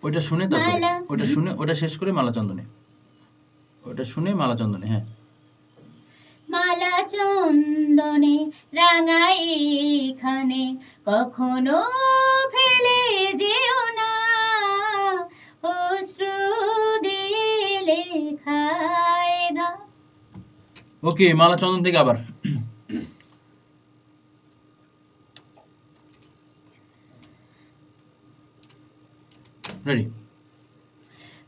ওটা শুনে তারপরে ওটা শেষ করে মালা চন্দনে, ওটা শুনে মালা চন্দনে। হ্যাঁ, মালা চন্দনে রাঙাই এখানে কখনো ফেলে যেও না, অশ্রু দিয়ে লেখায় গা। ওকে, মালা চন্দন থেকে আবার রেডি।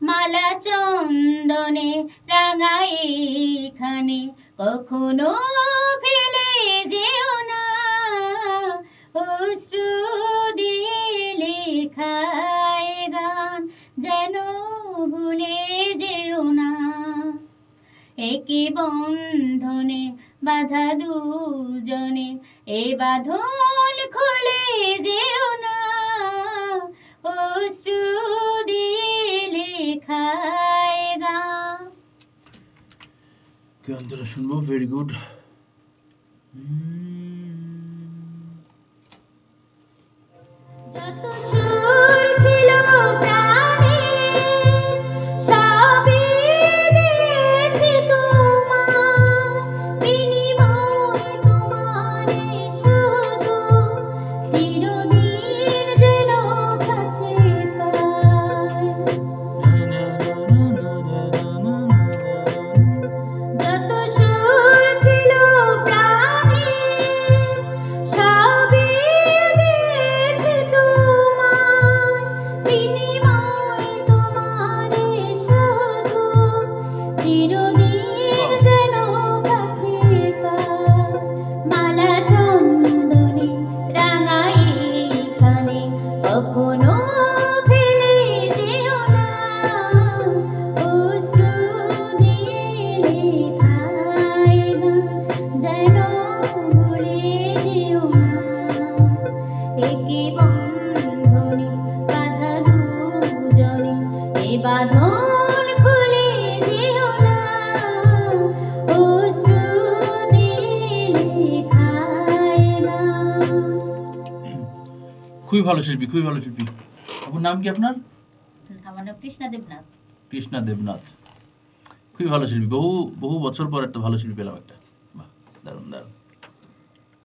মালা চন্দনে রাঙাই এখানে কখনো ফেলে যেও না, অশ্রু দিয়ে লেখায় গান যেন ভুলে যেও না। একে বন্ধনে বাঁধা দুজনে, এ বাঁধন খুলে যেও না, অশ্রু দিয়ে লেখায় গান। কি অন্তরা শুনবো? Very good. যত সুর ছিল প্রাণে সবই দিয়েছি তোমায়, বিনিময়ে তোমারে শুধু চিরদিন যেন কাছে পাই। যত সুর ছিল প্রাণে সবই দিয়েছি তোমায়, বিনিময়ে তোমারে শুধু চিরদিন যেন কাছে পাই। মালা চন্দনে রাঙাই এখানে কখনো ফেলে যেও না, অশ্রু দিয়ে লেখায় গান যেন ভুলে যেও না। একে বন্ধনে বাঁধা দুজনে, এ বাঁধন খুলে যেও না, অশ্রু দিয়ে লেখায় গান। খুবই ভালো শিল্পী, খুবই ভালো শিল্পী। আপনার নাম কি? আপনার? আমার নাম কৃষ্ণা দেবনাথ। কৃষ্ণা দেবনাথ, খুবই ভালো শিল্পী। বহু বহু বছর পর একটা ভালো শিল্পী পেলাম একটা। বাহ, দারুণ দারুণ।